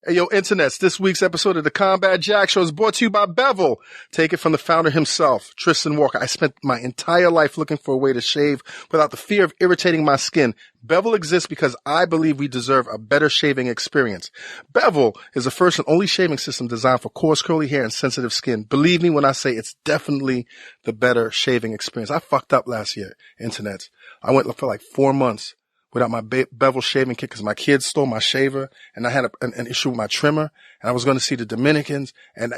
Hey, yo, internets, this week's episode of the Combat Jack Show is brought to you by Bevel. Take it from the founder himself, Tristan Walker. I spent my entire life looking for a way to shave without the fear of irritating my skin. Bevel exists because I believe we deserve a better shaving experience. Bevel is the first and only shaving system designed for coarse, curly hair and sensitive skin. Believe me when I say it's definitely the better shaving experience. I fucked up last year, internets. I went for like 4 months without my Bevel shaving kit because my kids stole my shaver and I had an issue with my trimmer and I was going to see the Dominicans and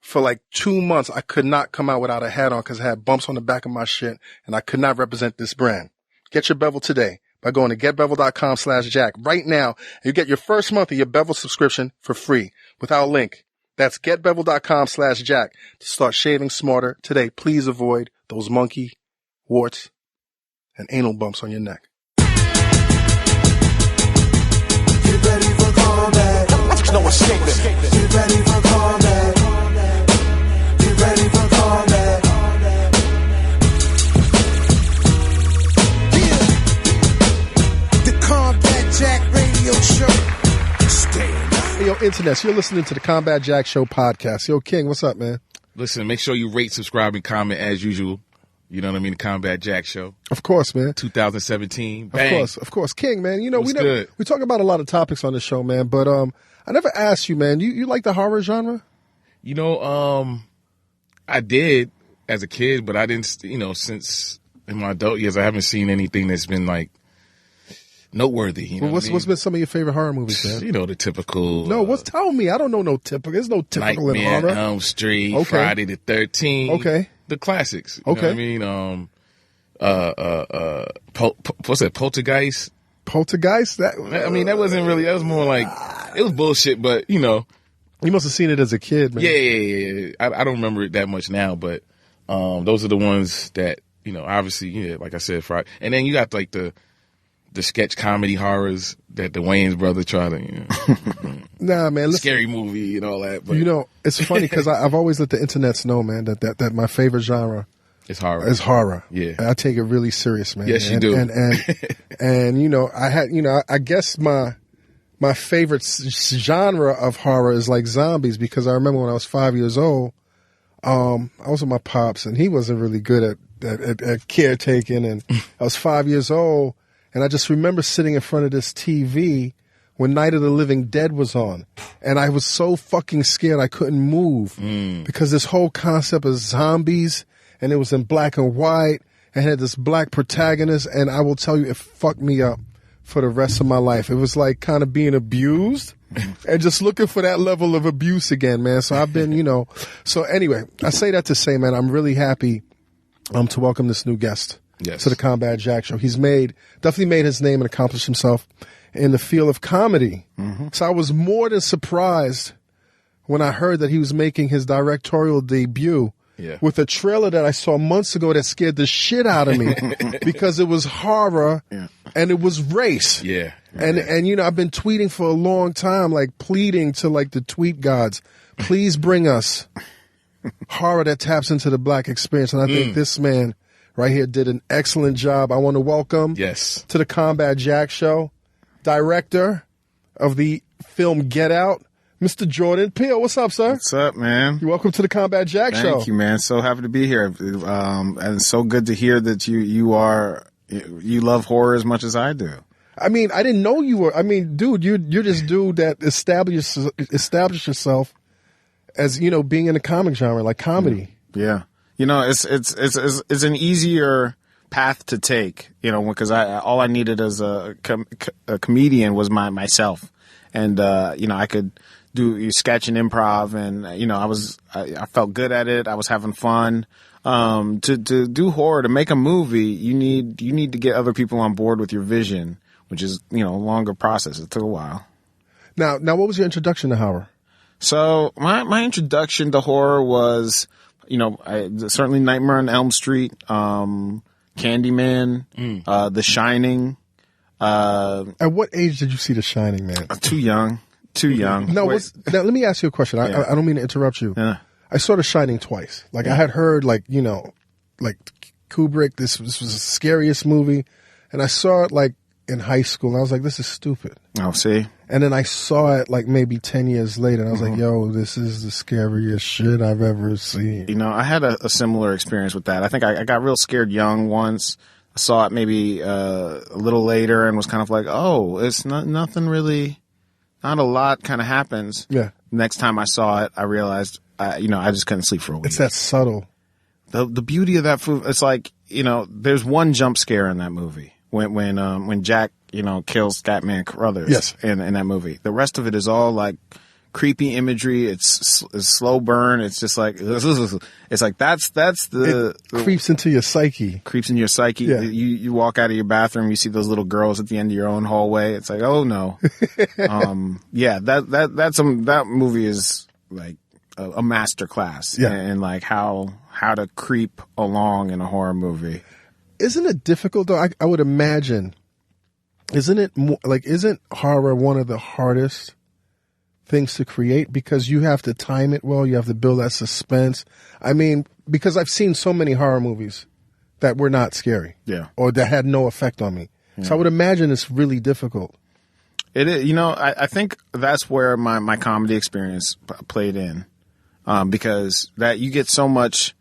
for like 2 months I could not come out without a hat on because I had bumps on the back of my shit and I could not represent this brand. Get your Bevel today by going to getbevel.com/jack right now. You get your first month of your Bevel subscription for free without a link. That's getbevel.com/jack to start shaving smarter today. Please avoid those monkey warts and anal bumps on your neck. Ready for combat. No escaping. Get ready for combat. Get ready for combat. Yeah. The Combat Jack Radio Show. Stand up. Hey, yo, internets, you're listening to the Combat Jack Show podcast. Yo, King, what's up, man? Listen, make sure you rate, subscribe, and comment as usual. You know what I mean? The Combat Jack Show. Of course, man. 2017. Bang. Of course. King, man, you know, What's we talk about a lot of topics on the show, man, but I never asked you, man, you like the horror genre? You know, I did as a kid, but I didn't, you know, since in my adult years, I haven't seen anything that's been like noteworthy. You know what's been some of your favorite horror movies, man? You know, the typical. No, tell me. I don't know no typical. There's no typical in horror. Nightmare on Elm Street, Okay. Friday the 13th. Okay. The classics. You Okay. know what I mean? What's that? Poltergeist? Poltergeist? That wasn't really, that was more like, it was bullshit, but you know. You must have seen it as a kid, man. Yeah. I don't remember it that much now, but those are the ones that, you know, obviously, yeah, like I said, Friday. And then you got like the sketch comedy horrors that the Wayans brother try to, you know. Nah, man. Listen, scary movie and all that. But you know, it's funny because I've always let the internets know, man, that my favorite genre it's horror. is horror. Yeah. And I take it really serious, man. Yes, you do. And you know, I guess my favorite genre of horror is like zombies because I remember when I was 5 years old, I was with my pops and he wasn't really good at caretaking, and I was 5 years old and I just remember sitting in front of this TV when Night of the Living Dead was on, and I was so fucking scared I couldn't move because this whole concept of zombies, and it was in black and white and had this black protagonist, and I will tell you, it fucked me up for the rest of my life. It was like kind of being abused and just looking for that level of abuse again, man. So I've been, you know, so anyway, I say that to say, man, I'm really happy to welcome this new guest to the Combat Jack Show. He's definitely made his name and accomplished himself in the field of comedy. Mm-hmm. So I was more than surprised when I heard that he was making his directorial debut with a trailer that I saw months ago that scared the shit out of me because it was horror and it was race. Yeah. And you know, I've been tweeting for a long time, like pleading to like the tweet gods, please bring us horror that taps into the black experience. And I think this man right here did an excellent job. I want to welcome to the Combat Jack Show, director of the film Get Out, Mr. Jordan Peele. What's up, sir? What's up, man? You're welcome to the Combat Jack Show. Thank you, man. So happy to be here. And it's so good to hear that you love horror as much as I do. I mean, I didn't know you were. I mean, dude, you're this dude that established yourself as, you know, being in the comic genre, like comedy. Yeah. You know, it's an easier path to take, you know, because all I needed as a comedian was myself, and you know, I could do sketch and improv, and you know, I felt good at it. I was having fun. To do horror, to make a movie, you need to get other people on board with your vision, which is, you know, a longer process. It took a while. Now, what was your introduction to horror? So my introduction to horror was, you know, certainly Nightmare on Elm Street, Candyman, The Shining. At what age did you see The Shining, man? Too young. No, now let me ask you a question. I don't mean to interrupt you. Yeah. I saw The Shining twice. Like I had heard, like, you know, like Kubrick, this was the scariest movie, and I saw it like in high school, and I was like, this is stupid. Oh, see? And then I saw it like maybe 10 years later, and I was like, yo, this is the scariest shit I've ever seen. You know, I had a similar experience with that. I think I got real scared young once. I saw it maybe a little later and was kind of like, oh, it's nothing really, not a lot kind of happens. Yeah. Next time I saw it, I realized, I just couldn't sleep for a week. It's that subtle. The beauty of that food, it's like, you know, there's one jump scare in that movie when Jack, you know, kills Scatman Crothers. Yes. In that movie. The rest of it is all like creepy imagery. It's slow burn. It's just like, it's like that's the creeps into your psyche. Creeps in your psyche. Yeah. You walk out of your bathroom, you see those little girls at the end of your own hallway. It's like, oh no. Yeah, that movie is like a master class in like how to creep along in a horror movie. Isn't it difficult though? I would imagine. Isn't horror one of the hardest things to create, because you have to time it well, you have to build that suspense. I mean, because I've seen so many horror movies that were not scary, or that had no effect on me. Yeah. So I would imagine it's really difficult. It is, you know, I think that's where my comedy experience played in, because that you get so much.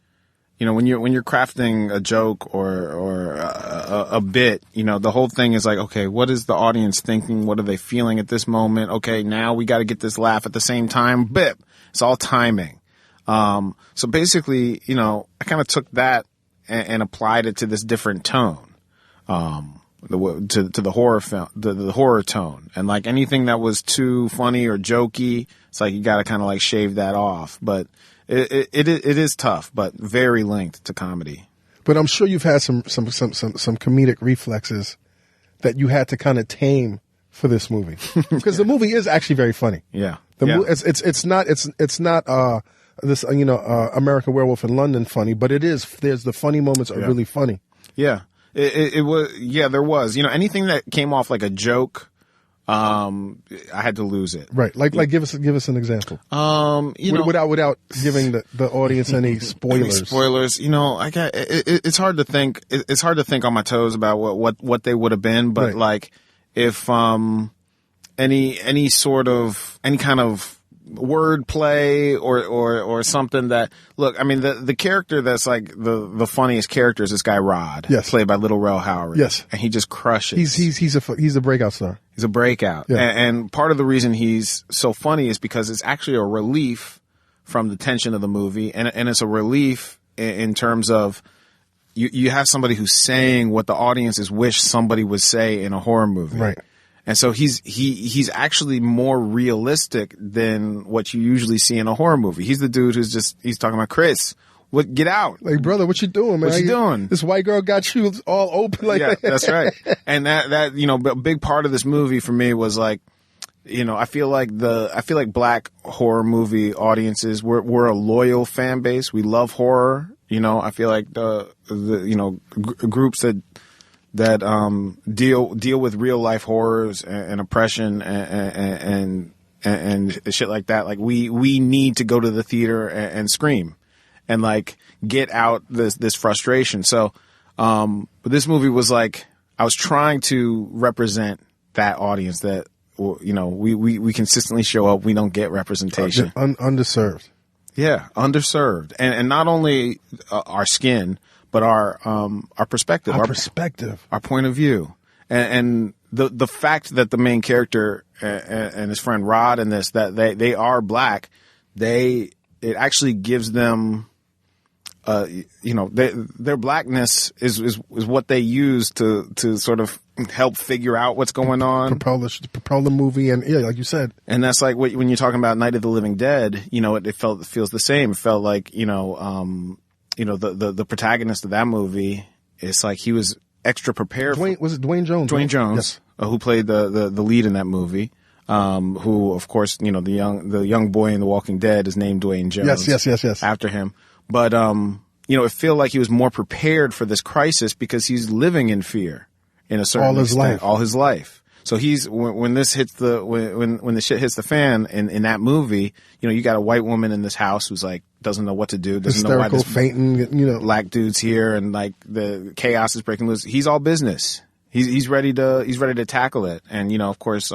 You know, when you're crafting a joke or a bit, you know, the whole thing is like, okay, what is the audience thinking? What are they feeling at this moment? Okay, now we got to get this laugh at the same time. Bip. It's all timing. So basically, you know, I kind of took that and applied it to this different tone, to the horror film, the horror tone, and like anything that was too funny or jokey, it's like you got to kind of like shave that off, but. It is tough, but very linked to comedy. But I'm sure you've had some comedic reflexes that you had to kind of tame for this movie, because the movie is actually very funny. Yeah, it's not this American Werewolf in London funny, but it is. There's the funny moments are really funny. Yeah, it was. Yeah, there was. You know, anything that came off like a joke. I had to lose it. Right. Like give us an example. Without giving the audience any spoilers. You know, it's hard to think. It's hard to think on my toes about what they would have been. But like, if any kind of word play or something that, look, I mean, the character that's like the funniest character is this guy Rod, played by Little Rel Howery, and he just crushes. He's a breakout star. He's a breakout, and part of the reason he's so funny is because it's actually a relief from the tension of the movie, and it's a relief in terms of you have somebody who's saying what the audiences wish somebody would say in a horror movie, right? And so he's actually more realistic than what you usually see in a horror movie. He's the dude he's talking about, Chris, get out. Like, brother, what you doing, man? What you doing? This white girl got you all open like that. That's right. And that, you know, a big part of this movie for me was like, you know, I feel like black horror movie audiences, we're a loyal fan base. We love horror. You know, I feel like the groups that deal with real life horrors and oppression and shit like that. Like we need to go to the theater and scream and like get out this frustration. So, but this movie was like, I was trying to represent that audience that, you know, we consistently show up. We don't get representation. Underserved. Yeah. Underserved. And not only our skin, but our perspective, our point of view, and the fact that the main character and his friend Rod in this, that they are black, it actually gives them, you know, their blackness is what they use to sort of help figure out what's going on, propel the movie, and like you said, and that's like when you're talking about Night of the Living Dead, you know, it feels the same. It felt like, you know, the protagonist of that movie, it's like he was extra prepared. Was it Dwayne Jones? Dwayne Jones, yes. Who played the lead in that movie. Who, of course, you know, the young boy in The Walking Dead is named Dwayne Jones. Yes. After him. But, you know, it felt like he was more prepared for this crisis because he's living in fear in a certain extent. All his life. So he's, when this hits when the shit hits the fan in that movie, you know, you got a white woman in this house who's like, doesn't know what to do, doesn't know why this fainting, you know, black dude's here, and like the chaos is breaking loose. He's all business. he's ready to tackle it. And, of course,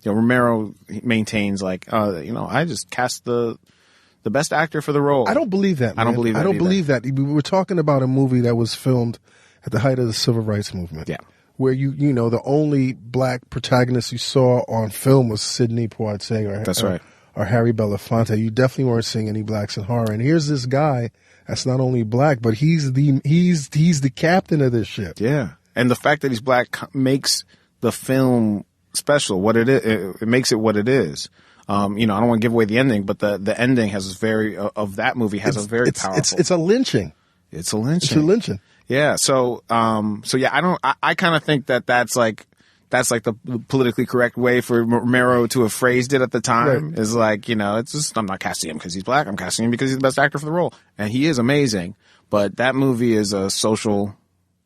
Romero maintains I just cast the best actor for the role. I don't believe that, man. I don't believe that. I don't either. believe that. We were talking about a movie that was filmed at the height of the civil rights movement. Yeah. Where the only black protagonist you saw on film was Sidney Poitier That's right. or Harry Belafonte. You definitely weren't seeing any blacks in horror. And here's this guy that's not only black, but he's the captain of this ship. Yeah. And the fact that he's black makes the film special. What it is, it makes it what it is. I don't want to give away the ending, but the ending has that movie has a very powerful. It's a lynching. It's a lynching. It's a lynching. Yeah. So yeah, I kind of think that's like the politically correct way for Romero to have phrased it at the time. Right. Is like, it's just, I'm not casting him because he's black. I'm casting him because he's the best actor for the role. And he is amazing. But that movie is a social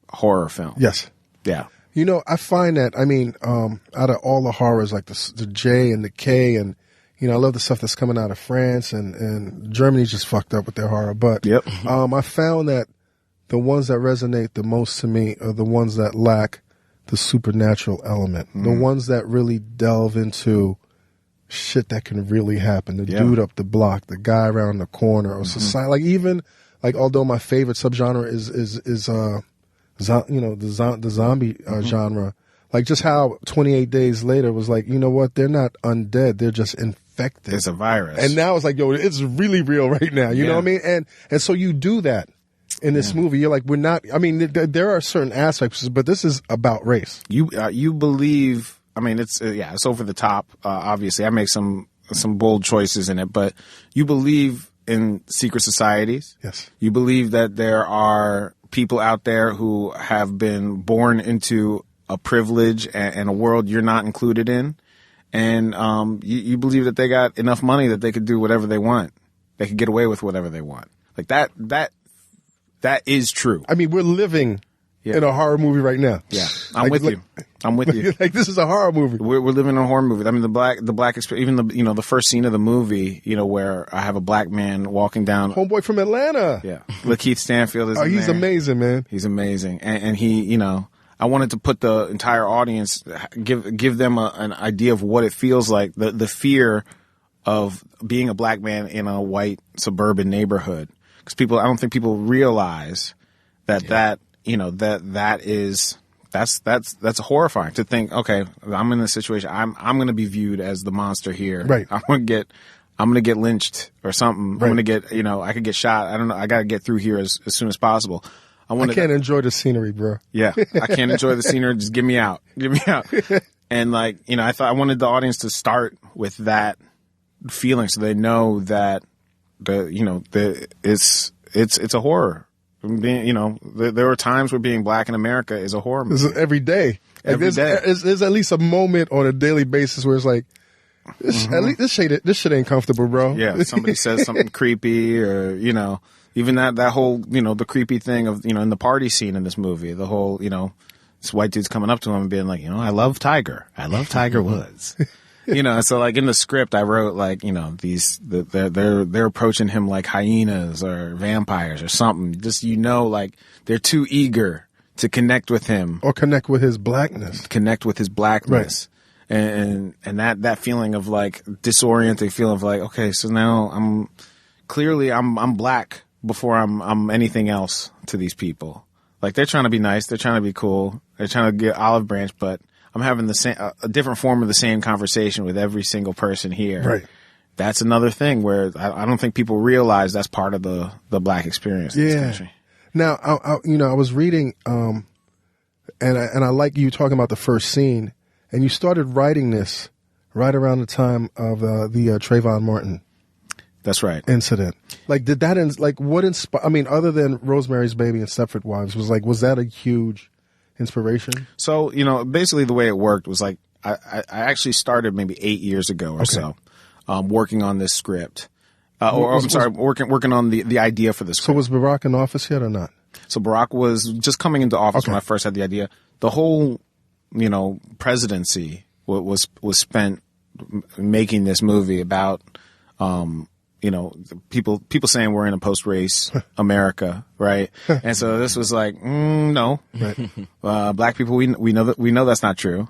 horror film. Yes. Yeah. I find that, out of all the horrors, like the J and the K, and, I love the stuff that's coming out of France, and Germany's just fucked up with their horror. But yep. I found that the ones that resonate the most to me are the ones that lack the supernatural element, the ones that really delve into shit that can really happen. The dude up the block, the guy around the corner, or society. Although my favorite subgenre is the zombie genre. Like just how 28 Days Later was like, you know what? They're not undead. They're just infected. It's a virus. And now it's like, yo, it's really real right now. You know what I mean? And so you do that in this movie. You're like, we're not, there are certain aspects, but this is about race. You believe, it's over the top. Obviously I make some bold choices in it, but you believe in secret societies. Yes. You You believe that there are people out there who have been born into a privilege and a world you're not included in. And you believe that they got enough money that they could do whatever they want. They could get away with whatever they want. Like that is true. We're living in a horror movie right now. Yeah. I'm with you. Like this is a horror movie. We're living in a horror movie. The black experience, even the first scene of the movie, where I have a black man walking down. Homeboy from Atlanta. Yeah. Lakeith Stanfield is in he's there. amazing, man. He's amazing. And he, I wanted to put the entire audience, give them an idea of what it feels like, the fear of being a black man in a white suburban neighborhood. Because I don't think people realize that's horrifying to think, okay, I'm in this situation. I'm going to be viewed as the monster here. Right. I'm going to get lynched or something. Right. I'm going to get, I could get shot. I don't know. I got to get through here as soon as possible. I can't enjoy the scenery, bro. Yeah. I can't enjoy the scenery. Just get me out. Get me out. And I wanted the audience to start with that feeling so they know that it's a horror. There are times where being black in America is a horror movie. This is every day. Every day. There's at least a moment on a daily basis where it's like, at least this shit ain't comfortable, bro. Yeah. Somebody says something creepy, or even that whole the creepy thing of in the party scene in this movie, the whole this white dude's coming up to him and being like, I love Tiger Woods. So like in the script I wrote like, they're approaching him like hyenas or vampires or something. Just, like they're too eager to connect with him. Or connect with his blackness. Right. And that feeling of like disorienting feeling of like, okay, so now I'm black before I'm anything else to these people. Like they're trying to be nice, they're trying to be cool, they're trying to get olive branch, but I'm having a different form of the same conversation with every single person here. Right. That's another thing where I don't think people realize that's part of the black experience in this country. Now, I was reading, and I like you talking about the first scene, and you started writing this right around the time of the Trayvon Martin. That's right. Incident. Like, did that, what inspired, other than Rosemary's Baby and Stepford Wives, was that a huge inspiration? So, basically the way it worked was like, I actually started maybe 8 years ago or so, working on this script. Working on the idea for the script. So was Barack in office yet or not? So Barack was just coming into office when I first had the idea. The whole, presidency was spent making this movie about, people saying we're in a post-race America, right? And so this was like, no, right. Black people, we know that's not true.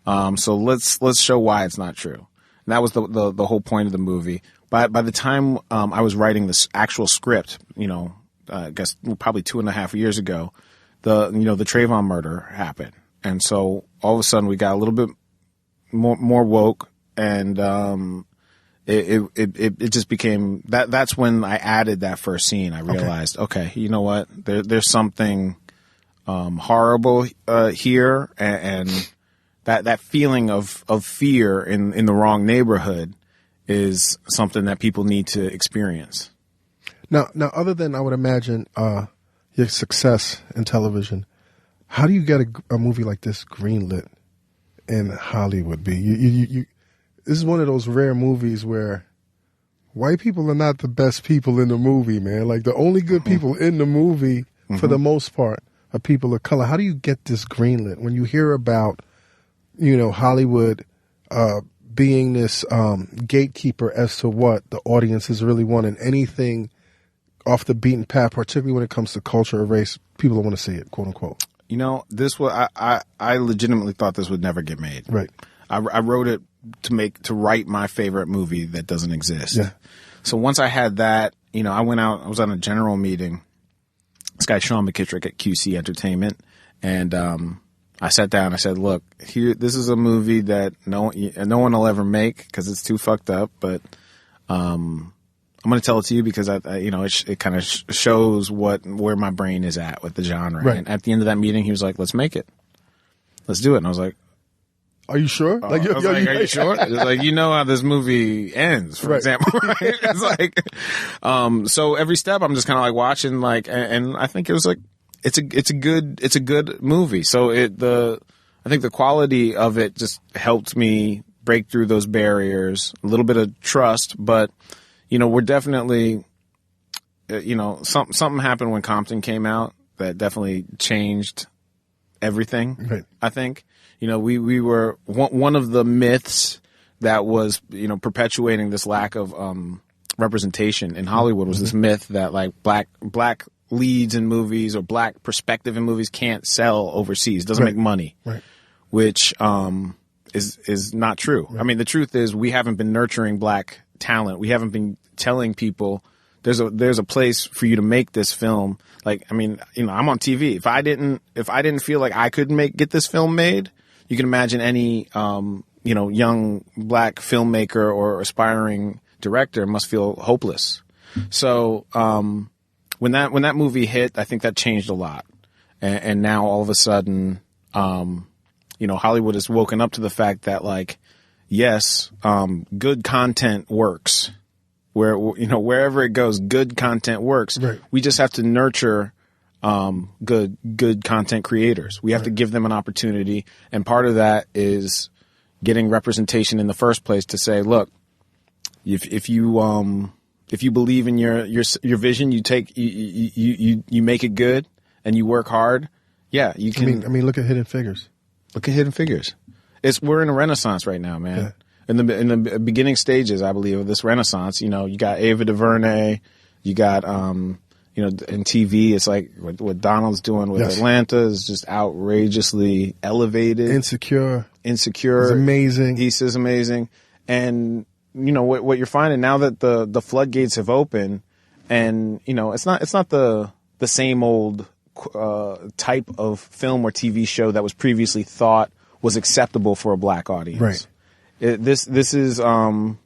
So let's show why it's not true. And that was the whole point of the movie. By the time I was writing this actual script, I guess probably 2.5 years ago, the Trayvon murder happened, and so all of a sudden we got a little bit more woke, and it just became that. That's when I added that first scene. I realized, okay, you know what? There's something horrible here, and that feeling of fear in the wrong neighborhood is something that people need to experience. Now, other than, I would imagine, your success in television, how do you get a movie like this greenlit in Hollywood? This is one of those rare movies where white people are not the best people in the movie, man. Like, the only good people in the movie, for the most part, are people of color. How do you get this greenlit? When you hear about, Hollywood being this gatekeeper as to what the audiences really want, and anything off the beaten path, particularly when it comes to culture or race, people don't want to see it, quote unquote. This was I legitimately thought this would never get made. Right. I wrote it to write my favorite movie that doesn't exist. Yeah. So once I had that, I went out. I was on a general meeting. This guy Sean McKittrick at QC Entertainment, and I sat down. I said, "Look, this is a movie that no one will ever make because it's too fucked up. But I'm going to tell it to you because it kind of shows where my brain is at with the genre." Right. And at the end of that meeting, he was like, "Let's make it. Let's do it." And I was like, "Are you sure?" are you sure? It's like, how this movie ends, for example, right? It's like, so every step I'm just kind of like watching, like, and I think it was like, it's a good movie. So I think the quality of it just helped me break through those barriers, a little bit of trust, but, we're definitely, something happened when Compton came out that definitely changed everything. Right. I think, we were one of the myths that was, perpetuating this lack of representation in Hollywood was this myth that like black leads in movies or black perspective in movies can't sell overseas, doesn't make money, right? Which is not true. Right. I mean, the truth is we haven't been nurturing black talent. We haven't been telling people there's a place for you to make this film. Like, I mean, I'm on TV. If I didn't feel like I could get this film made, you can imagine any young black filmmaker or aspiring director must feel hopeless. So when that movie hit, I think that changed a lot. And now all of a sudden, Hollywood has woken up to the fact that, like, yes, good content works. Wherever it goes, good content works. Right. We just have to nurture good content creators. We have to give them an opportunity, and part of that is getting representation in the first place to say, look, if you believe in your vision, you make it good and you work hard. Yeah, you can. I mean, look at Hidden Figures. Look at Hidden Figures. We're in a renaissance right now, man. Yeah. In the beginning stages, I believe, of this renaissance. You got Ava DuVernay, you got in TV, it's like what Donald's doing with Atlanta is just outrageously elevated. Insecure. It's amazing. East is amazing. And what you're finding now that the floodgates have opened, and it's not the same old type of film or TV show that was previously thought was acceptable for a black audience. Right. This is more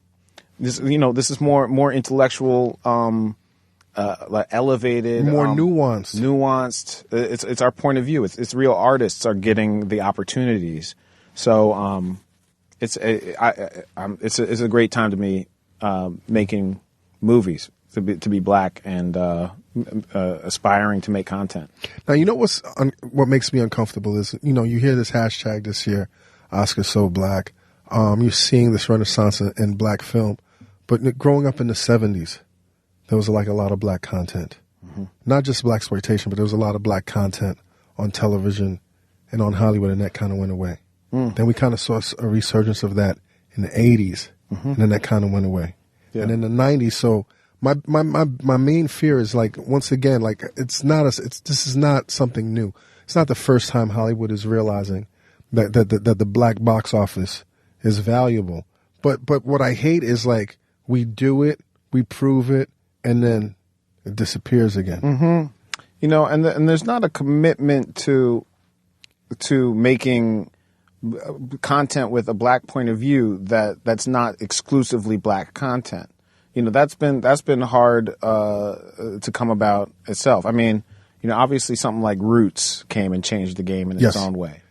intellectual, like elevated, more nuanced. It's our point of view. It's real artists are getting the opportunities. So it's a great time to me making movies, to be black and aspiring to make content. Now, what makes me uncomfortable is, you hear this hashtag this year, Oscars So Black. You're seeing this renaissance in black film. But growing up in the 70s, there was like a lot of black content. Mm-hmm. Not just black exploitation, but there was a lot of black content on television and on Hollywood, and that kind of went away. Then we kind of saw a resurgence of that in the 80s, and then that kind of went away. and in the 90s. So my main fear is like, once again, like this is not something new. It's not the first time Hollywood is realizing that the black box office is valuable. But what I hate is like we do it, we prove it, and then it disappears again. Mm-hmm. You know, and there's not a commitment to making content with a black point of view that's not exclusively black content. You know, that's been hard to come about itself. I mean, you know, obviously something like Roots came and changed the game in its own way.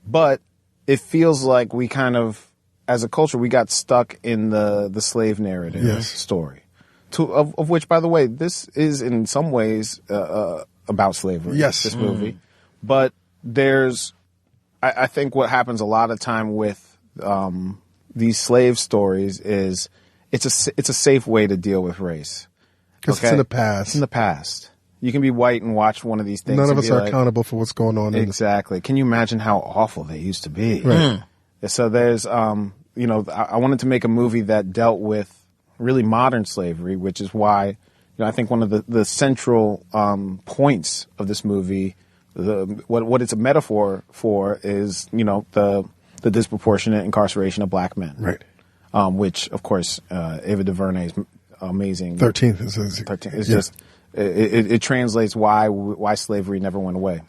But it feels like we kind of, as a culture, we got stuck in the slave narrative story. Of which, by the way, this is in some ways about slavery. Yes. This movie. But I think what happens a lot of time with these slave stories is it's a safe way to deal with race. Because it's in the past. It's in the past. You can be white and watch one of these things. None of us are accountable for what's going on. Exactly. Can you imagine how awful they used to be? Right. So there's, you know, I wanted to make a movie that dealt with really modern slavery, which is why, you know, I think one of the central points of this movie, what it's a metaphor for is, you know, the disproportionate incarceration of black men. Right. Which, of course, Ava DuVernay's amazing. 13th is just it translates why slavery never went away.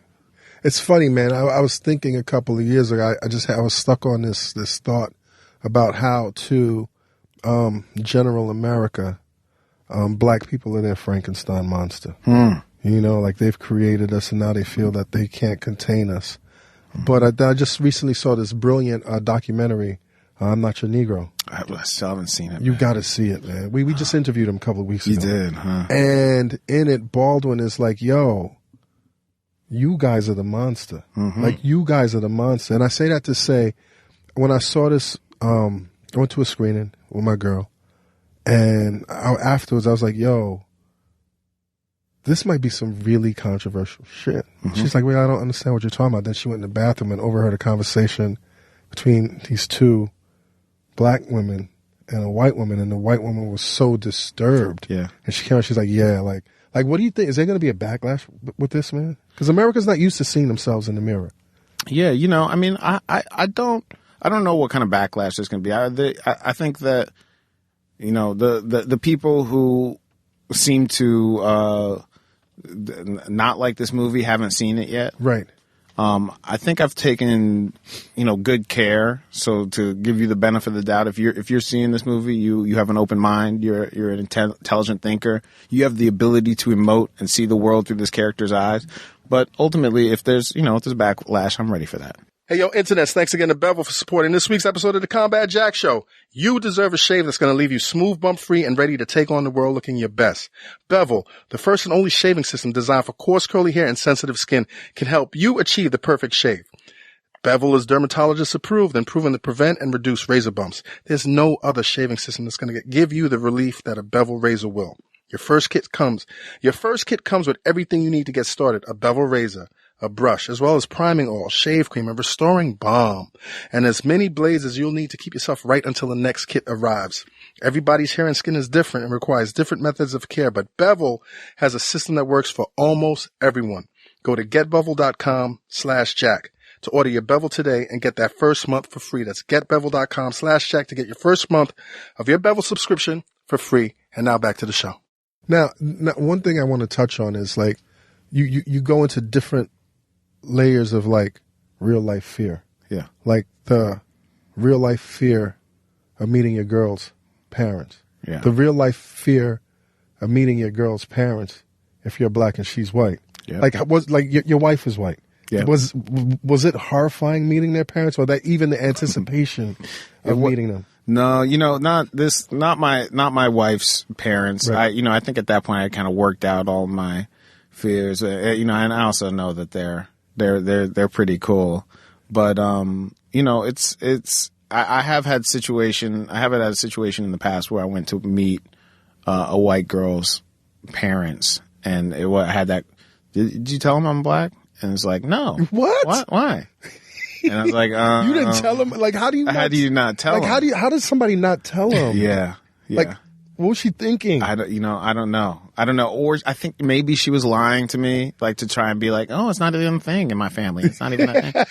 It's funny, man. I was thinking a couple of years ago. I was stuck on this thought about how to general America, black people are their Frankenstein monster. You know, like they've created us, and now they feel that they can't contain us. But I just recently saw this brilliant documentary. I'm Not Your Negro. I still haven't seen it. You got to see it, man. We just interviewed him a couple of weeks ago. You did, huh? And in it, Baldwin is like, yo, you guys are the monster. Like, you guys are the monster. And I say that to say, when I saw this, I went to a screening with my girl. And afterwards, I was like, yo, this might be some really controversial shit. She's like, wait, I don't understand what you're talking about. Then she went in the bathroom and overheard a conversation between these two black women and a white woman, and the white woman was so disturbed. Yeah. And she came out, she's like, yeah, like what do you think? Is there going to be a backlash with this, man? Because America's not used to seeing themselves in the mirror. Yeah, you know, I mean, I don't know what kind of backlash there's going to be. I think that, you know, the people who seem to not like this movie haven't seen it yet. Right. I think I've taken, you know, good care. So to give you the benefit of the doubt, if you're seeing this movie, you have an open mind. You're an intelligent thinker. You have the ability to emote and see the world through this character's eyes. But ultimately, if there's backlash, I'm ready for that. Hey, yo, internets, thanks again to Bevel for supporting this week's episode of the Combat Jack Show. You deserve a shave that's going to leave you smooth, bump-free, and ready to take on the world looking your best. Bevel, the first and only shaving system designed for coarse, curly hair and sensitive skin, can help you achieve the perfect shave. Bevel is dermatologist approved and proven to prevent and reduce razor bumps. There's no other shaving system that's going to give you the relief that a Bevel razor will. Your first kit comes with everything you need to get started: a Bevel razor, a brush, as well as priming oil, shave cream, and restoring balm, and as many blades as you'll need to keep yourself right until the next kit arrives. Everybody's hair and skin is different and requires different methods of care, but Bevel has a system that works for almost everyone. Go to getbevel.com/Jack to order your Bevel today and get that first month for free. That's getbevel.com/Jack to get your first month of your Bevel subscription for free. And now back to the show. Now, one thing I want to touch on is like you go into different layers of like real life fear. Yeah. Like the real life fear of meeting your girl's parents. Yeah. The real life fear of meeting your girl's parents if you're black and she's white. Yeah. Like your wife is white. Yeah. Was it horrifying meeting their parents, or that even the anticipation of meeting them? No, you know, not my wife's parents. Right. I think at that point I kind of worked out all my fears. You know, and I also know that they're pretty cool. But you know, I have had a situation in the past where I went to meet a white girl's parents, and I had that. Did you tell them I'm black? And it's like, no. What? Why? And I was like, you didn't tell him? Like, how do you not tell him? How does somebody not tell him? Yeah. Like, what was she thinking? I don't know. Or I think maybe she was lying to me, like to try and be like, oh, it's not even a thing in my family. It's not even a thing.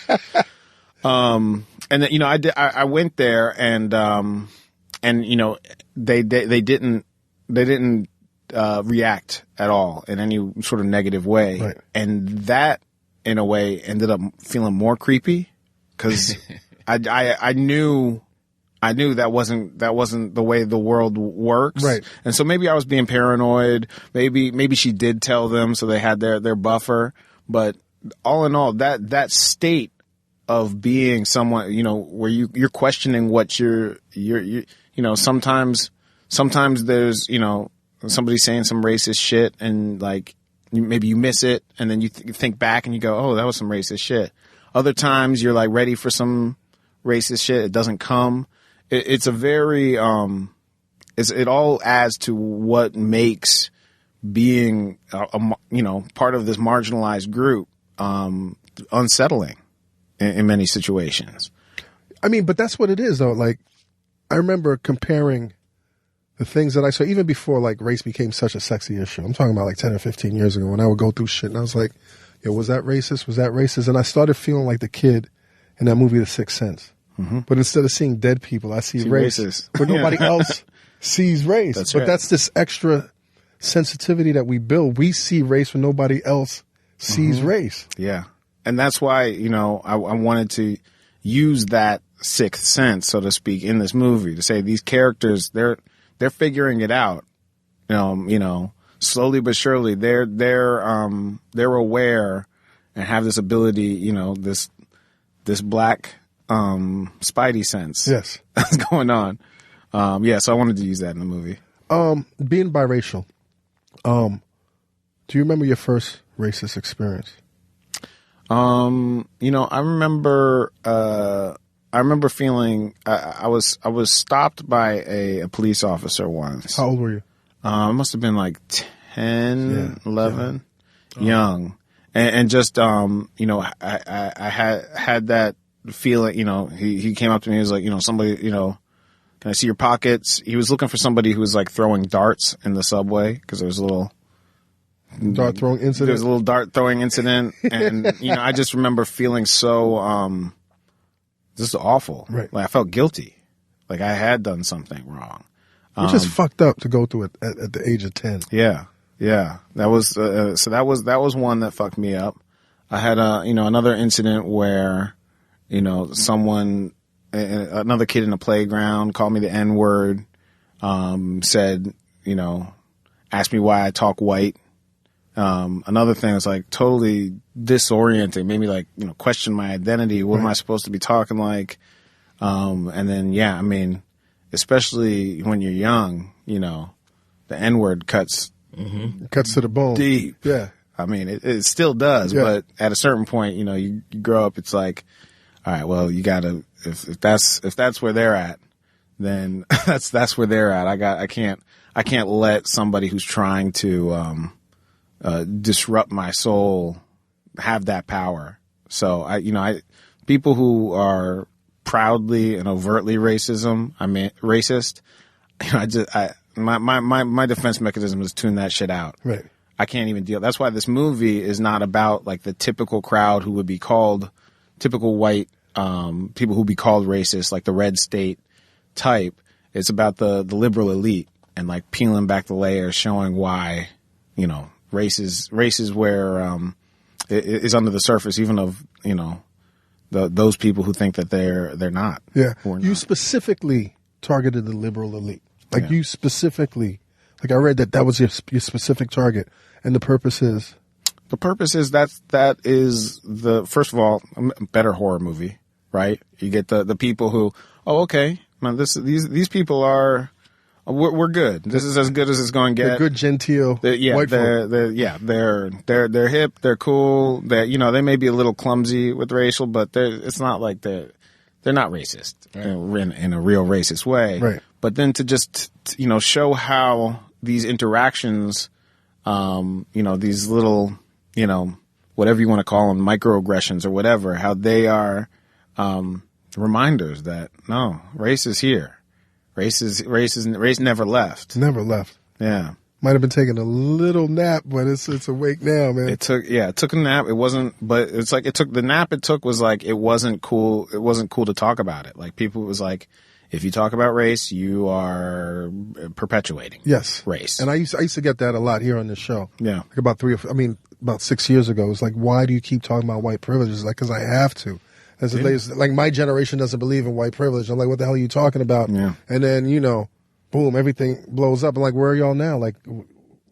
And then, I went there and they didn't react at all in any sort of negative way. Right. And that, in a way, ended up feeling more creepy because I knew that wasn't the way the world works. Right. And so maybe I was being paranoid. Maybe she did tell them so they had their buffer. But all in all, that state of being someone, where you're questioning what you're sometimes there's, somebody saying some racist shit and like maybe you miss it and then you think back and you go, oh, that was some racist shit. Other times you're like ready for some racist shit. It doesn't come. It's a very, it all adds to what makes being, part of this marginalized group, unsettling in many situations. I mean, but that's what it is though. Like, I remember comparing the things that I saw even before like race became such a sexy issue. I'm talking about like 10 or 15 years ago when I would go through shit and I was like, yo, was that racist? Was that racist? And I started feeling like the kid in that movie, The Sixth Sense. Mm-hmm. But instead of seeing dead people, I see race where nobody else sees race. That's this extra sensitivity that we build. We see race when nobody else sees race. Yeah. And that's why, I wanted to use that sixth sense, so to speak, in this movie to say these characters, they're figuring it out. Slowly but surely they're aware and have this ability, this black spidey sense. Yes. That's going on. So I wanted to use that in the movie. Being biracial. Do you remember your first racist experience? I remember feeling I was stopped by a police officer once. How old were you? I must have been like 10, 11, young. And just, I had that feeling, he came up to me, he was like, somebody, can I see your pockets? He was looking for somebody who was like throwing darts in the subway because there was a little dart throwing incident. There was a little dart throwing incident. And, I just remember feeling so, just awful. Right. Like I felt guilty. Like I had done something wrong. Which is fucked up to go through it at the age of 10. Yeah. Yeah. That was, that was one that fucked me up. I had another incident where, someone, another kid in the playground called me the N-word, said, asked me why I talk white. Another thing is like totally disorienting, made me like, question my identity. What am I supposed to be talking like? And then, especially when you're young, the N-word cuts to the bone. Deep. Yeah. It still does, but at a certain point, you grow up, it's like, all right, well, you gotta, if that's where they're at, then that's where they're at. I can't let somebody who's trying to, disrupt my soul have that power. So people who are proudly and overtly racist, my defense mechanism is tune that shit out. Right. I can't even deal. That's why this movie is not about like the typical crowd who would be called typical white, people who would be called racist, like the red state type. It's about the liberal elite and like peeling back the layers, showing why, race is where, it is under the surface, even of, those people who think that they're not. Yeah. Not. You specifically targeted the liberal elite. Like you specifically, like I read that was your specific target. And the purpose is? The purpose is that is the, first of all, a better horror movie, right? You get the people who, okay, man, these people are, we're good. This is as good as it's going to get. They're good, genteel white folk. They're hip, they're cool. They may be a little clumsy with racial, but it's not like they're not racist in a real racist way. Right. But then to just, show how these interactions, these little, whatever you want to call them, microaggressions or whatever, how they are reminders that no, race is here. Race never left. Never left. Yeah. Might have been taking a little nap, but it's awake now, man. It took a nap. It wasn't, but it's like the nap it took was like, it wasn't cool. It wasn't cool to talk about it. Like people, it was like, if you talk about race, you are perpetuating race. And I used to get that a lot here on this show. Yeah. Like about 6 years ago. It's like, why do you keep talking about white privilege? It's like, because I have to. Like my generation doesn't believe in white privilege. I'm like, what the hell are you talking about? Yeah. And then, boom, everything blows up. I'm like, where are y'all now? Like,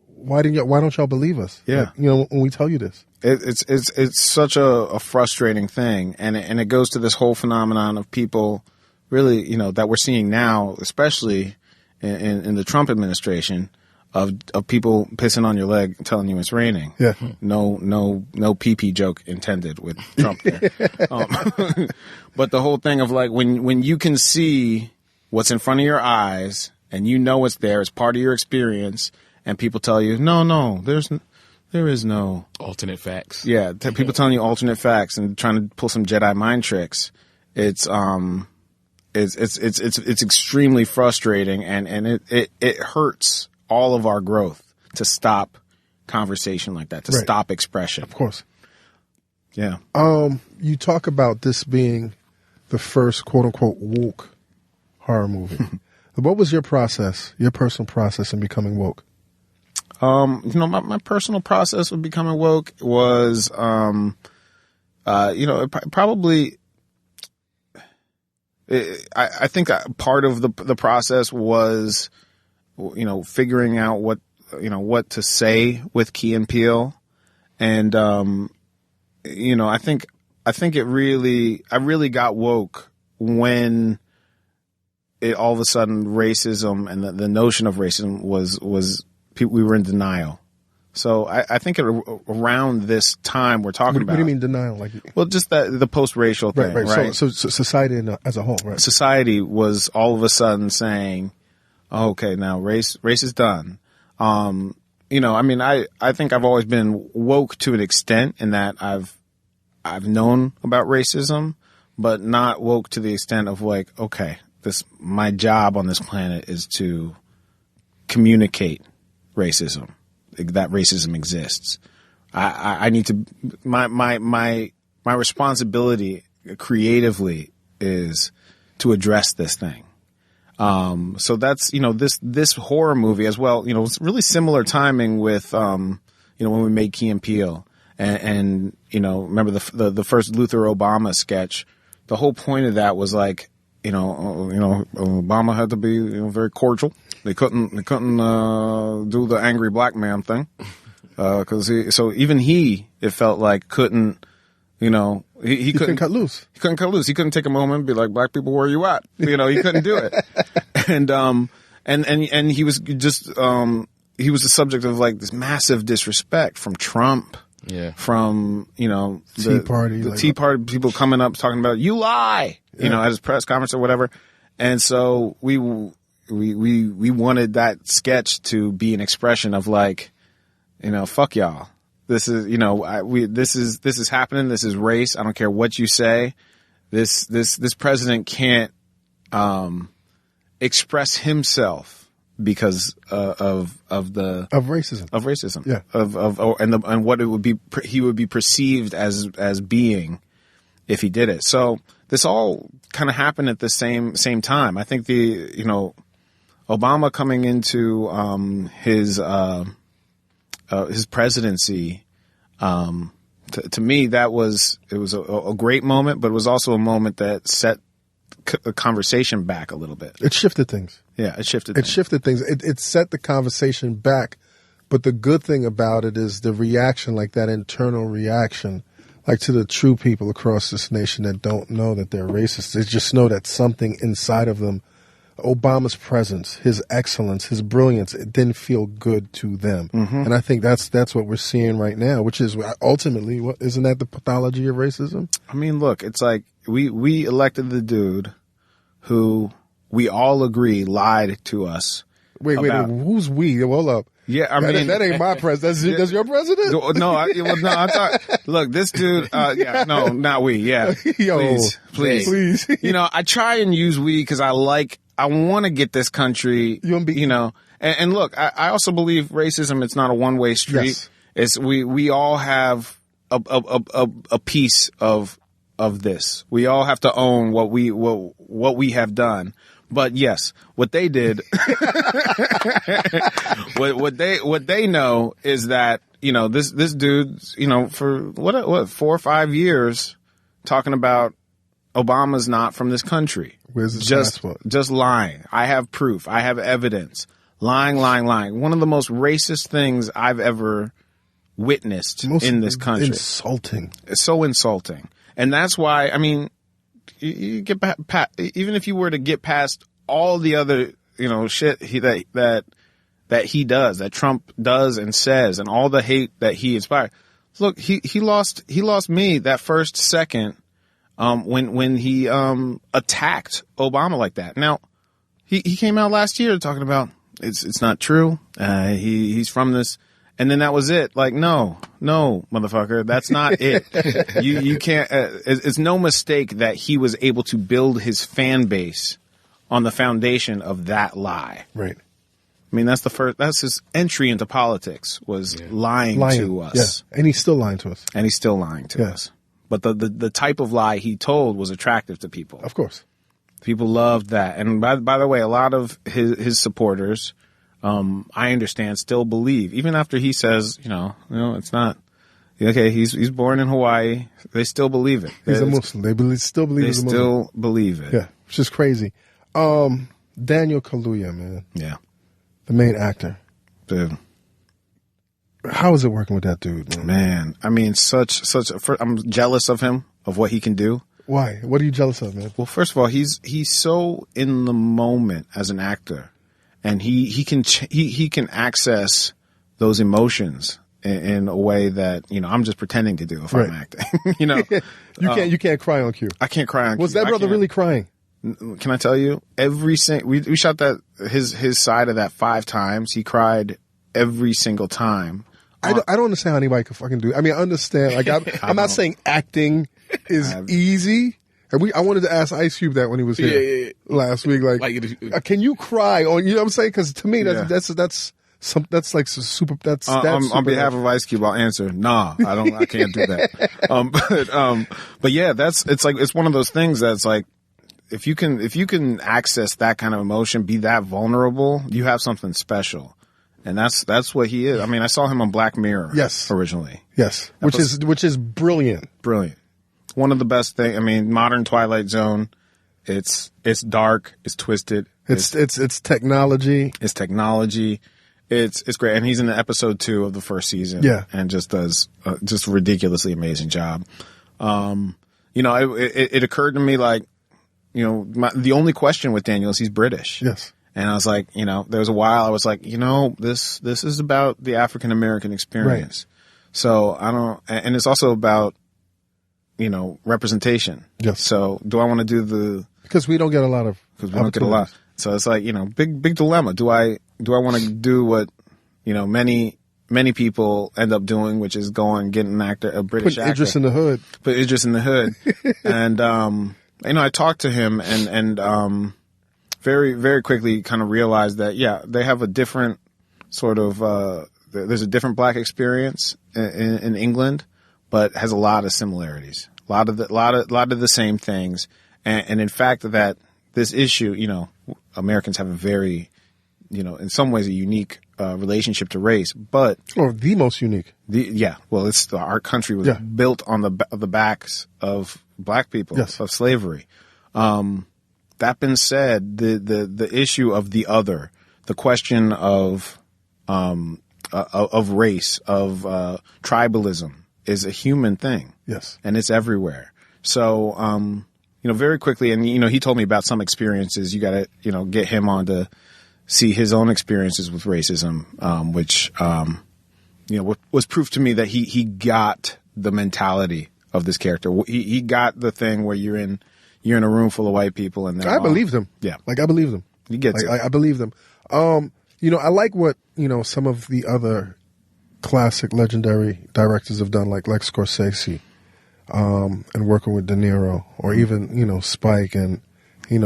why don't y'all believe us? Yeah. Like, when we tell you this. It's such a frustrating thing. And it goes to this whole phenomenon of people really, that we're seeing now, especially in the Trump administration, of people pissing on your leg and telling you it's raining. Yeah. No pee-pee joke intended with Trump there. But the whole thing of like, when you can see what's in front of your eyes and it's there, it's part of your experience, and people tell you, no, there is no alternate facts. Yeah. People telling you alternate facts and trying to pull some Jedi mind tricks. It's extremely frustrating, and it hurts all of our growth to stop conversation like that, to stop expression. Of course. Yeah. You talk about this being the first quote unquote woke horror movie. What was your personal process in becoming woke? My personal process of becoming woke was, I think part of the process was, figuring out what to say with Key and Peele. And, I think I really got woke when it all of a sudden racism and the notion of racism was we were in denial. So I think around this time we're talking about. What do you mean denial? Like, well, just the post-racial thing, right? So society as a whole, right? Society was all of a sudden saying, oh, "Okay, now race is done." I think I've always been woke to an extent in that I've known about racism, but not woke to the extent of like, okay, my job on this planet is to communicate racism. That racism exists. I need to, my responsibility creatively is to address this thing. So that's, this horror movie as well, it's really similar timing with, when we made Key and Peele and remember the first Luther Obama sketch. The whole point of that was like, Obama had to be very cordial. They couldn't do the angry black man thing, so even it felt like couldn't, he couldn't cut loose. He couldn't cut loose. He couldn't take a moment and be like, "Black people, where are you at?" He couldn't do it. And he was just he was the subject of like this massive disrespect from Trump. Yeah. From the Tea Party people coming up talking about you lie, at his press conference or whatever, and so we wanted that sketch to be an expression of like, fuck y'all. This is this is happening. This is race. I don't care what you say. This president can't express himself because of racism. Yeah. And what it would be, he would be perceived as being if he did it. So this all kind of happened at the same time. I think Obama coming into his presidency, to me it was a great moment, but it was also a moment that set the conversation back a little bit. It shifted things. Yeah, it shifted things. It set the conversation back, but the good thing about it is the reaction, like that internal reaction, like to the true people across this nation that don't know that they're racist. They just know that something inside of them, Obama's presence, his excellence, his brilliance, it didn't feel good to them. Mm-hmm. And I think that's what we're seeing right now, which is ultimately, isn't that the pathology of racism? I mean, look, it's like we elected the dude who we all agree lied to us. Wait, who's we? Hold up. Yeah, I mean that ain't my president. That's your president. No, I thought. Look, this dude. Yeah, no, not we. Yeah, Yo, please. You know, I try and use we because I want to get this country. You know, and look, I also believe racism. It's not a one-way street. Yes. It's we all have a piece of this. We all have to own what we have done. But yes, what they did, what they know is that, you know, this dude, you know, for what 4 or 5 years talking about Obama's not from this country. Where's his passport? Just lying. I have proof. I have evidence. Lying. One of the most racist things I've ever witnessed in this country. Insulting. It's so insulting. And that's why, I mean, you get even if you were to get past all the other, you know, shit that he does, that Trump does and says, and all the hate that he inspired. Look, he lost me that first second when he attacked Obama like that. Now he came out last year talking about it's not true. He's from this. And then that was it. Like, no, motherfucker, that's not it. You can't. It's no mistake that he was able to build his fan base on the foundation of that lie. Right. I mean, that's his entry into politics was lying to us. Yeah. And he's still lying to us. us. But the type of lie he told was attractive to people. Of course. People loved that. And by the way, a lot of his supporters, I understand, still believe, even after he says, you know, it's not okay. He's born in Hawaii. They still believe it. He's a Muslim. They still believe he's a Muslim. They still believe it. Yeah, which is crazy. Daniel Kaluuya, man. Yeah, the main actor. Dude, how is it working with that dude, man? Man, I mean, I'm jealous of him, of what he can do. Why? What are you jealous of, man? Well, first of all, he's so in the moment as an actor. And he can access those emotions in a way that, you know, I'm just pretending to do if I'm acting. You know, you can't cry on cue. I can't cry on cue. Was that brother really crying? Can I tell you? We shot that his side of that 5 times. He cried every single time. I don't understand how anybody can fucking do it. I mean, I understand. Like I'm not saying acting is easy. And I wanted to ask Ice Cube that when he was here last week. Like, can you cry on? You know what I'm saying? Because to me, that's like super. That's on behalf of Ice Cube, I'll answer. Nah, I can't do that. But yeah, it's one of those things that's like, if you can access that kind of emotion, be that vulnerable, you have something special. And that's what he is. I mean, I saw him on Black Mirror. Yes. Originally. Yes. Which is brilliant. Brilliant. One of the best things. I mean, modern Twilight Zone. It's dark. It's twisted. It's technology. It's technology. It's great. And he's in episode 2 of the first season. Yeah. And just does just a ridiculously amazing job. You know, it occurred to me like, you know, the only question with Daniel is he's British. Yes. And I was like, you know, there was a while I was like, you know, this is about the African American experience. Right. So and it's also about, you know, representation. Yes. So do I want to do because we don't get a lot. So it's like, you know, big dilemma. Do I want to do what, you know, many people end up doing, which is get an actor, a British actor. Put Idris in the hood. And, you know, I talked to him and very, very quickly kind of realized that, yeah, they have a different sort of, there's a different black experience in England, but has a lot of similarities, a lot of the same things. And in fact, that this issue, you know, Americans have a very, you know, in some ways a unique relationship to race, but the most unique. Well, our country was built on the backs of black people, of slavery. That being said, the issue of the other, the question of race, of tribalism, is a human thing. Yes, and it's everywhere. So, you know, very quickly, and you know, he told me about some experiences. You got to, you know, get him on to see his own experiences with racism, which, you know, was proof to me that he got the mentality of this character. He got the thing where you're in a room full of white people, and I believed him. Yeah, like I believed him. He gets it. I believed him. You know, I like what, some of the other classic legendary directors have done, like Lex Scorsese, and working with De Niro, or even, Spike and,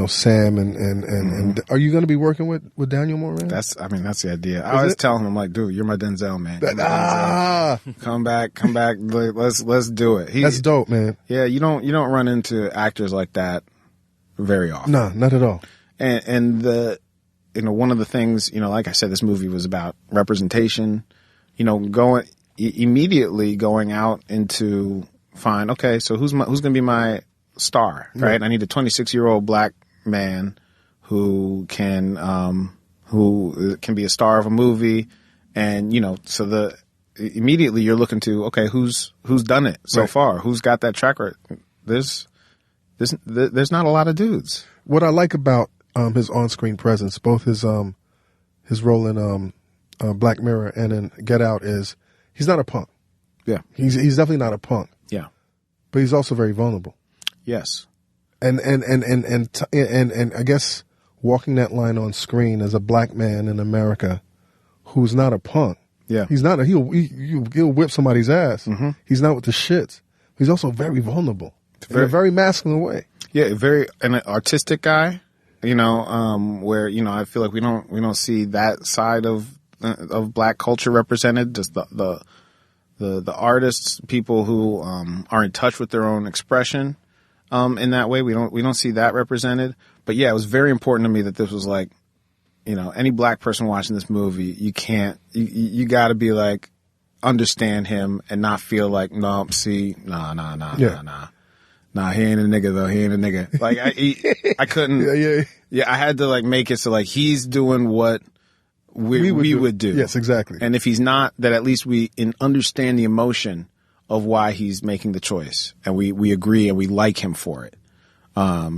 Sam and are you going to be working with Daniel more, man? That's the idea. I always tell him, I'm like, dude, you're my Denzel, man. Denzel. Come back. Let's do it. That's dope, man. Yeah. You don't run into actors like that very often. No, not at all. And one of the things, like I said, this movie was about representation, immediately going out into find, okay, so who's going to be my star, right? I need a 26-year-old black man who can be a star of a movie, and so immediately you're looking to, okay, who's done it so far? Who's got that track record? There's not a lot of dudes. What I like about his on-screen presence, both his role in Black Mirror and in Get Out, is he's not a punk. Yeah, he's definitely not a punk. Yeah, but he's also very vulnerable. Yes, and I guess walking that line on screen as a black man in America who's not a punk. Yeah, he's not. He'll whip somebody's ass. Mm-hmm. He's not with the shits. He's also very vulnerable in a very masculine way. Yeah, an artistic guy. Where I feel like we don't see that side of black culture represented. Just the artists, people who are in touch with their own expression. In that way, we don't see that represented. But yeah, it was very important to me that this was like, any black person watching this movie, you got to be like, understand him and not feel like, nah, he ain't a nigga though. He ain't a nigga. Like I couldn't. Yeah, I had to like make it so like he's doing what we would do. Yes, exactly. And if he's not, that at least we understand the emotion of why he's making the choice, and we agree and we like him for it.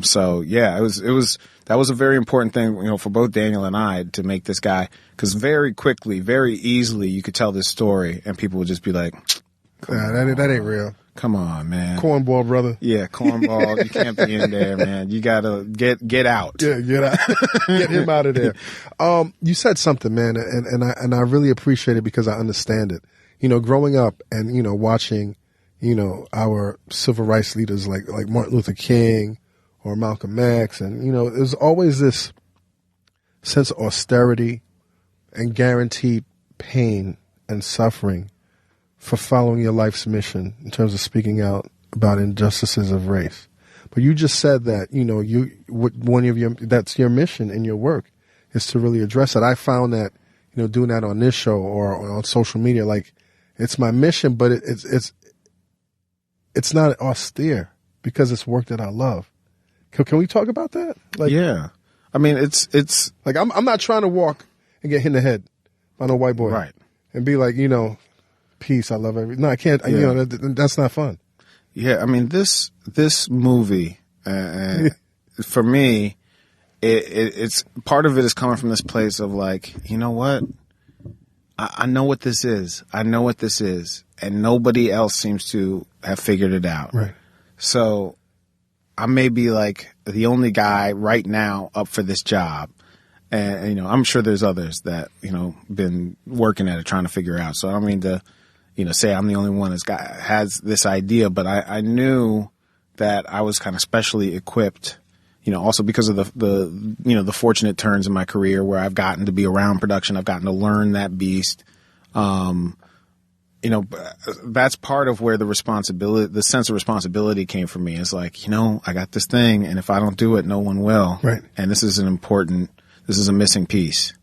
So yeah, that was a very important thing, for both Daniel and I to make this guy, because very quickly, very easily, you could tell this story and people would just be like, that ain't real. Come on, man. Cornball, brother. Yeah, cornball. You can't be in there, man. You gotta get out. Yeah, get out. Get him out of there. You said something, man, and I really appreciate it because I understand it. Growing up and, watching, our civil rights leaders like Martin Luther King or Malcolm X, and, there's always this sense of austerity and guaranteed pain and suffering for following your life's mission in terms of speaking out about injustices of race. But you just said that, that's your mission in your work is to really address it. I found that, doing that on this show or on social media, like it's my mission, but it's not austere because it's work that I love. Can we talk about that? Like, yeah. I mean, it's like, I'm not trying to walk and get hit in the head by no white boy. Right. And be like, peace, I love everything. No, I can't. Yeah. That's not fun. Yeah, I mean this movie for me, it's part of it is coming from this place of like, you know what, I know what this is. I know what this is, and nobody else seems to have figured it out. Right. So I may be like the only guy right now up for this job. And, I'm sure there's others that, been working at it, trying to figure out. So I don't mean to, say I'm the only one that's has this idea, but I knew that I was kind of specially equipped, also because of the fortunate turns in my career where I've gotten to be around production. I've gotten to learn that beast. That's part of where the sense of responsibility came from me. It's like, I got this thing, and if I don't do it, no one will. Right. And this is a missing piece.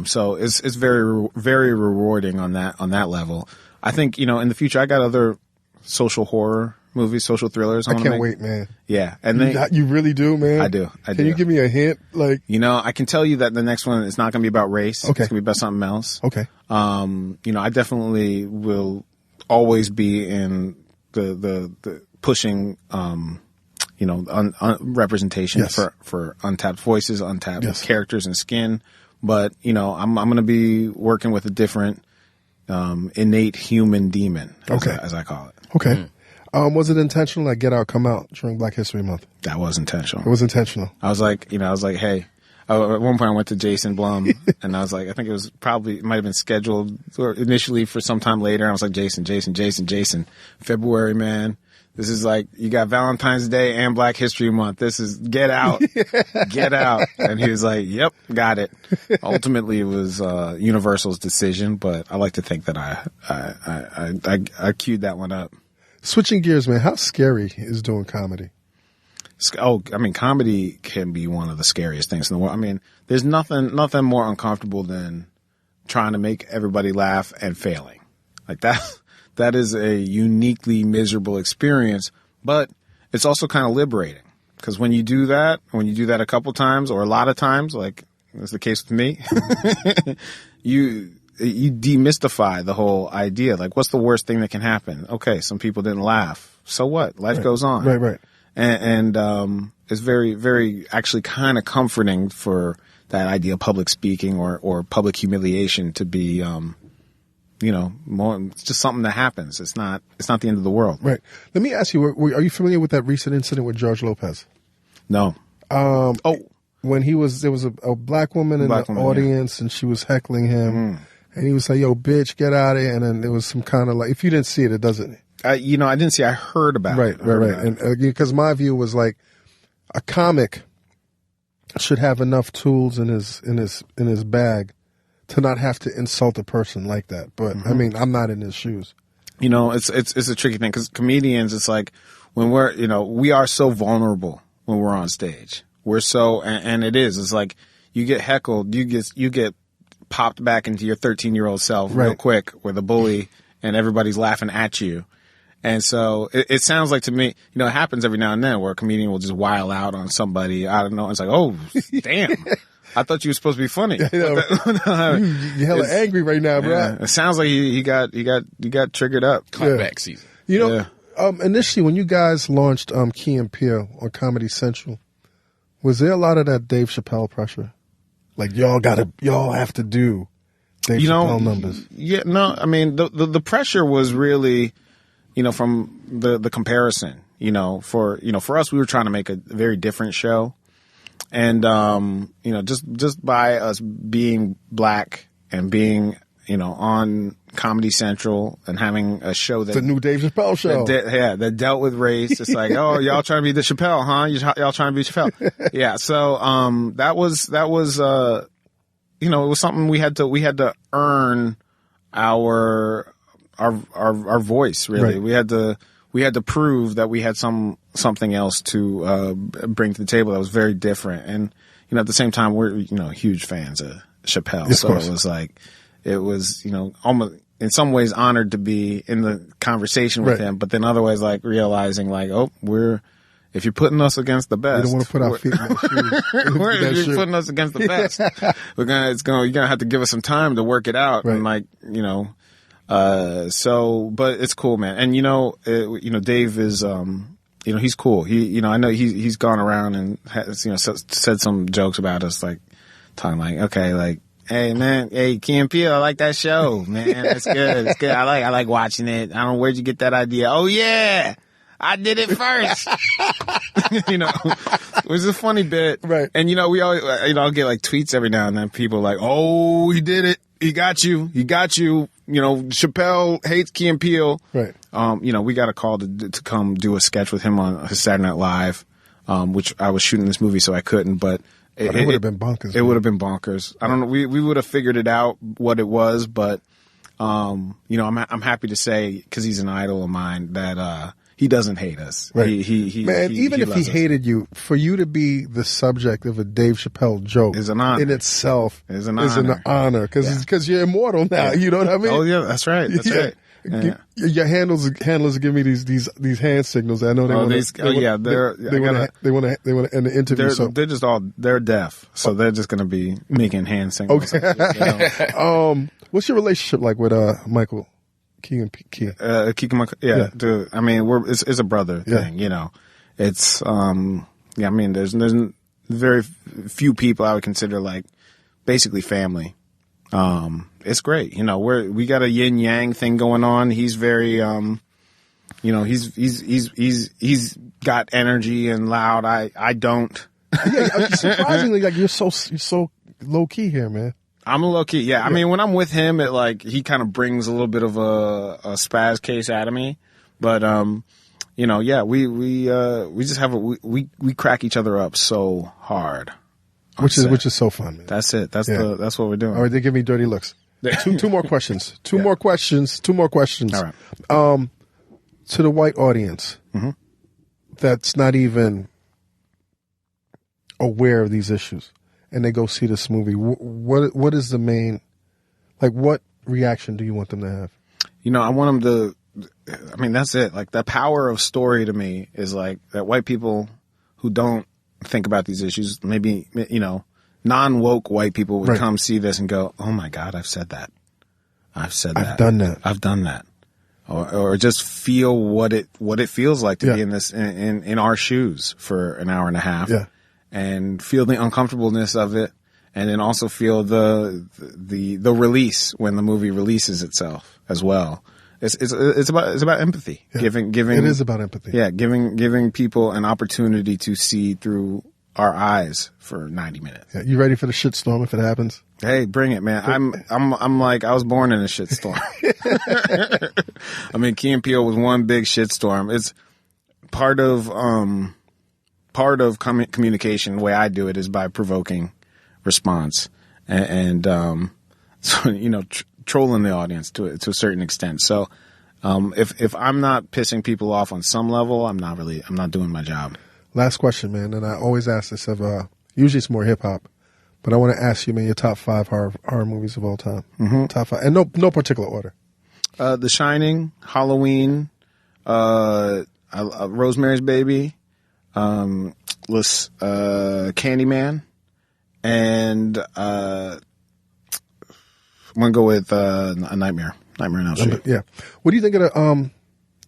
So it's very, very rewarding on that level. I think, in the future, I got other social horror movies, social thrillers. I can't wait, man. Yeah. And you really do, man? I do. Can you give me a hint? Like, I can tell you that the next one is not going to be about race. Okay. It's going to be about something else. Okay. I definitely will always be in the pushing, representation yes. for untapped voices, untapped yes. characters and skin. But, I'm going to be working with a different, innate human demon, as I call it. Okay. Was it intentional that Get Out come out during Black History Month? That was intentional. It was intentional. I was like, hey, At one point I went to Jason Blum and I was like, I think it might have been scheduled initially for some time later. I was like, Jason, February, man. This is like, you got Valentine's Day and Black History Month. This is get out. And he was like, yep, got it. Ultimately, it was Universal's decision, but I like to think that I queued that one up. Switching gears, man, how scary is doing comedy? Oh, I mean, comedy can be one of the scariest things in the world. I mean, there's nothing more uncomfortable than trying to make everybody laugh and failing. Like that is a uniquely miserable experience, but it's also kind of liberating because when you do that a couple times or a lot of times, like is the case with me, you demystify the whole idea. Like, what's the worst thing that can happen? Okay, some people didn't laugh. So what? Life goes on. Right. And it's very, very actually kind of comforting for that idea of public speaking or public humiliation to be, more, it's just something that happens. It's not the end of the world. Right. Let me ask you, are you familiar with that recent incident with George Lopez? No. When there was a black woman in the audience and she was heckling him and he was like, yo, bitch, get out of here. And then there was some kind of like, if you didn't see it, it doesn't. I didn't see, I heard about it. Right. And because my view was like a comic should have enough tools in his bag to not have to insult a person like that. But I mean, I'm not in his shoes. It's a tricky thing because comedians, it's like when we are so vulnerable when we're on stage. We're so, and it's like you get heckled, you get popped back into your 13-year-old self real quick with a bully and everybody's laughing at you. And so it sounds like to me, it happens every now and then where a comedian will just wild out on somebody. I don't know. It's like, oh, damn. I thought you were supposed to be funny. You're hella angry right now, bro. Yeah, it sounds like he got triggered up. Clapback season. Initially when you guys launched Key and Peele on Comedy Central, was there a lot of that Dave Chappelle pressure? Like y'all have to do Dave Chappelle numbers. Yeah, no, I mean the pressure was really, from the comparison. For us, we were trying to make a very different show. And, just by us being black and being, on Comedy Central and having a show that... The new Dave Chappelle show. That dealt with race. It's like, oh, y'all trying to be the Chappelle, huh? Y'all trying to be Chappelle. Yeah. So, that was, it was something we had to earn our voice, really. Right. We had to prove that we had something else to bring to the table that was very different. And at the same time, we're huge fans of Chappelle, so it was almost in some ways honored to be in the conversation with him, but then otherwise like realizing like, oh, if you're putting us against the best, you don't want to put our feet in the shoes. You're putting us against the best. You're gonna have to give us some time to work it out, and like but it's cool, man. And Dave is, he's cool. I know he's gone around and has, said some jokes about us, like talking like, okay, like, hey man, hey, Key and Peele, I like that show, man. That's good. It's good. I like watching it. I don't know, where'd you get that idea? Oh yeah, I did it first. It was a funny bit. Right. And we always, I'll get like tweets every now and then. People are like, oh, he did it. He got you. Chappelle hates Key and Peele. Right. We got a call to come do a sketch with him on his Saturday Night Live, which I was shooting this movie, so I couldn't, but it would have been bonkers. It would have been bonkers. I don't know. We would have figured it out what it was, but, I'm happy to say, cause he's an idol of mine, that, he doesn't hate us. Right. Even if he hated you, for you to be the subject of a Dave Chappelle joke is an honor in itself. Is an honor because you're immortal now. You know what I mean? Oh yeah, that's right. That's right. Yeah. Your handlers give me these hand signals. I know they want to end the interview. They're deaf, so they're just going to be making hand signals. Okay. What's your relationship like with Michael? Keegan-Michael Key. Yeah. Dude, I mean, it's a brother thing, It's, I mean, there's very few people I would consider like basically family. It's great. We got a yin yang thing going on. He's very, he's got energy and loud. I don't. Yeah, surprisingly, like you're so low key here, man. I'm a low key. Yeah. I mean, when I'm with him, it like he kind of brings a little bit of a spaz case out of me. But you know, yeah, we just have we crack each other up so hard. Which is so fun, man. That's it. That's what we're doing. All right, they give me dirty looks. Two more questions. Two more questions. All right. To the white audience that's not even aware of these issues, and they go see this movie, what is the main, like, what reaction do you want them to have? You know, I want them to, I mean, that's it. Like, the power of story to me is like that white people who don't think about these issues, maybe, you know, non-woke white people would come see this and go, oh my God, I've said that. I've done that. Or just feel what it feels like to be in this, in our shoes for an hour and a half. Yeah. And feel the uncomfortableness of it, and then also feel the release when the movie releases itself as well. It's about empathy. Yeah. Giving it is about empathy. Yeah, giving people an opportunity to see through our eyes for 90 minutes. Yeah, you ready for the shitstorm if it happens? Hey, bring it, man. I'm like, I was born in a shitstorm. I mean, Key and Peele was one big shitstorm. It's part of communication. The way I do it is by provoking response and so, you know, trolling the audience to a certain extent. So, if I'm not pissing people off on some level, I'm not doing my job. Last question, man. And I always ask this of, usually it's more hip hop, but I want to ask you, man, your top 5 horror movies of all time. Mm-hmm. Top 5, and no particular order. The Shining, Halloween, Rosemary's Baby, Candyman, and I'm gonna go with a Nightmare on Elm Street. Yeah. What do you think of the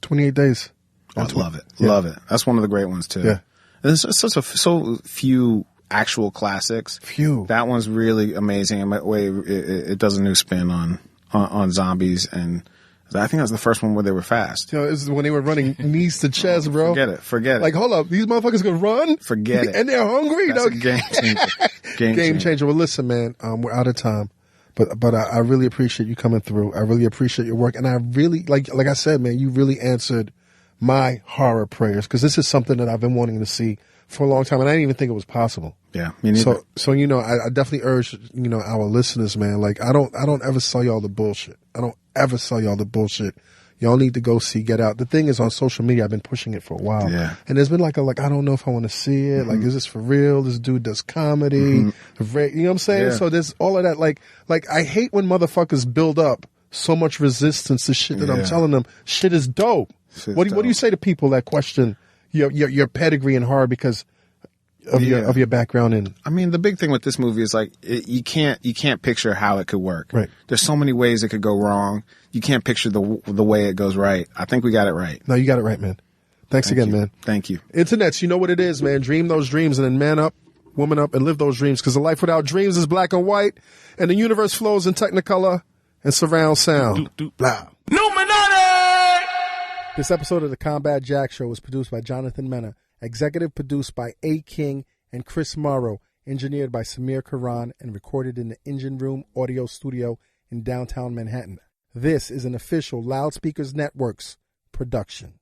28 Days? I love it. Yeah. Love it. That's one of the great ones too. Yeah. And there's so few actual classics. Few. That one's really amazing. And the way it does a new spin on zombies, and I think that's the first one where they were fast. You know, this is when they were running knees to chest, bro. Forget it. Like, hold up, these motherfuckers can run? Forget it. And they're hungry? That's a game changer. Game changer. Well, listen, man, we're out of time. But I really appreciate you coming through. I really appreciate your work. And I really, like I said, man, you really answered my horror prayers, because this is something that I've been wanting to see for a long time, and I didn't even think it was possible. Yeah, me neither. So you know, I definitely urge, you know, our listeners, man, like I don't ever sell y'all the bullshit. I don't ever sell y'all the bullshit. Y'all need to go see Get Out. The thing is, on social media, I've been pushing it for a while. Yeah. And there's been like I don't know if I want to see it. Mm-hmm. Like, is this for real? This dude does comedy. Mm-hmm. You know what I'm saying? Yeah. So there's all of that. Like I hate when motherfuckers build up so much resistance to shit that I'm telling them. Shit is dope. What do you say to people that question your pedigree in horror because of your background in? I mean, the big thing with this movie is like you can't picture how it could work. Right. There's so many ways it could go wrong. You can't picture the way it goes right. I think we got it right. No, you got it right, man. Thanks again, man. Thank you. Internets, you know what it is, man. Dream those dreams and then man up, woman up, and live those dreams. Because a life without dreams is black and white, and the universe flows in Technicolor and surround sound. Blah. This episode of the Combat Jack Show was produced by Jonathan Mena, executive produced by A. King and Chris Morrow, engineered by Samir Karan, and recorded in the Engine Room Audio Studio in downtown Manhattan. This is an official Loudspeakers Networks production.